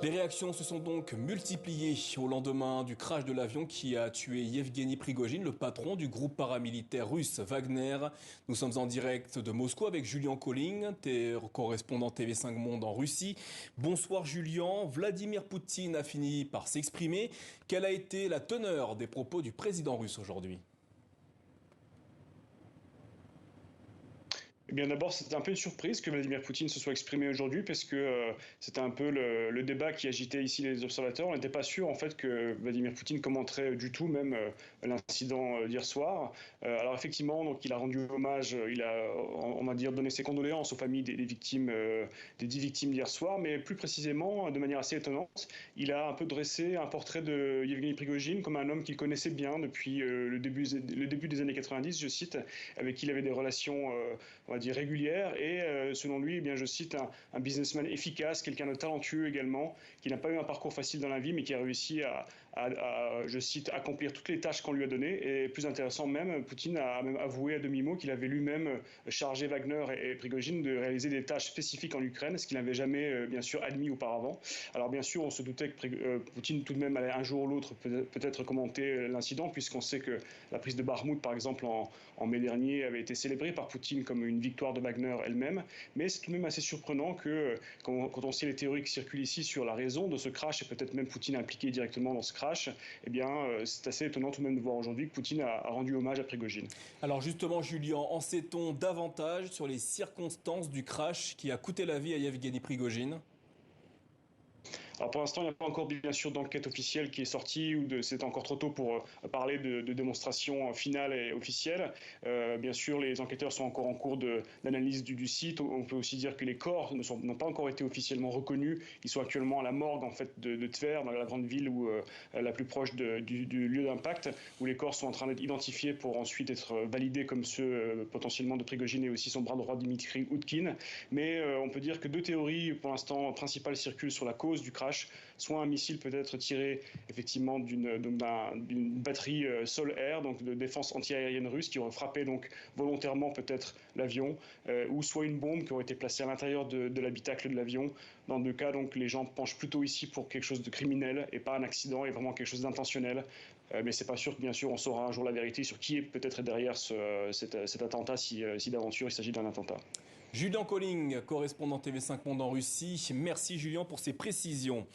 Les réactions se sont donc multipliées au lendemain du crash de l'avion qui a tué Yevgeny Prigojine, le patron du groupe paramilitaire russe Wagner. Nous sommes en direct de Moscou avec Julian Colling, correspondant TV5 Monde en Russie. Bonsoir Julian, Vladimir Poutine a fini par s'exprimer. Quelle a été la teneur des propos du président russe aujourd'hui ? Eh bien, d'abord, c'était un peu une surprise que Vladimir Poutine se soit exprimé aujourd'hui parce que c'était un peu le débat qui agitait ici les observateurs. On n'était pas sûr en fait que Vladimir Poutine commenterait du tout même l'incident d'hier soir. Alors effectivement, donc il a rendu hommage, il a, on va dire, donné ses condoléances aux familles des victimes, des 10 victimes d'hier soir, mais plus précisément, de manière assez étonnante, il a un peu dressé un portrait de Yevgeny Prigojine comme un homme qu'il connaissait bien depuis le début des années 90, je cite, avec qui il avait des relations on va dire régulière et selon lui, eh bien, je cite, un businessman efficace, quelqu'un de talentueux également, qui n'a pas eu un parcours facile dans la vie, mais qui a réussi je cite, accomplir toutes les tâches qu'on lui a données. Et plus intéressant même, Poutine a même avoué à demi-mot qu'il avait lui-même chargé Wagner et Prigojine de réaliser des tâches spécifiques en Ukraine, ce qu'il n'avait jamais, bien sûr, admis auparavant. Alors bien sûr, on se doutait que Poutine tout de même allait un jour ou l'autre peut-être commenter l'incident, puisqu'on sait que la prise de Bakhmout, par exemple, en mai dernier, avait été célébrée par Poutine comme une victoire de Wagner elle-même. Mais c'est tout de même assez surprenant que, quand on sait les théories qui circulent ici sur la raison de ce crash, et peut-être même Poutine impliqué directement dans ce crash, eh bien, c'est assez étonnant tout de même de voir aujourd'hui que Poutine a rendu hommage à Prigojine. Alors justement Julian, en sait-on davantage sur les circonstances du crash qui a coûté la vie à Yevgeny Prigojine ? Alors pour l'instant, il n'y a pas encore bien sûr d'enquête officielle qui est sortie, c'est encore trop tôt pour parler de démonstration finale et officielle. Bien sûr, les enquêteurs sont encore en cours d'analyse du site. On peut aussi dire que les corps n'ont pas encore été officiellement reconnus. Ils sont actuellement à la morgue en fait de Tver, dans la grande ville la plus proche du lieu d'impact, où les corps sont en train d'être identifiés pour ensuite être validés comme ceux potentiellement de Prigojine et aussi son bras droit Dmitri Utkin. Mais on peut dire que deux théories pour l'instant principales circulent sur la cause du crash. Soit un missile peut être tiré effectivement d'une batterie sol-air, donc de défense antiaérienne russe, qui aurait frappé donc volontairement peut-être l'avion, ou soit une bombe qui aurait été placée à l'intérieur de l'habitacle de l'avion. Dans deux cas, donc les gens penchent plutôt ici pour quelque chose de criminel et pas un accident, et vraiment quelque chose d'intentionnel. Mais c'est pas sûr que bien sûr on saura un jour la vérité sur qui est peut-être derrière cet attentat, si d'aventure il s'agit d'un attentat. Julian Colling, correspondant TV5 Monde en Russie. Merci Julian pour ces précisions.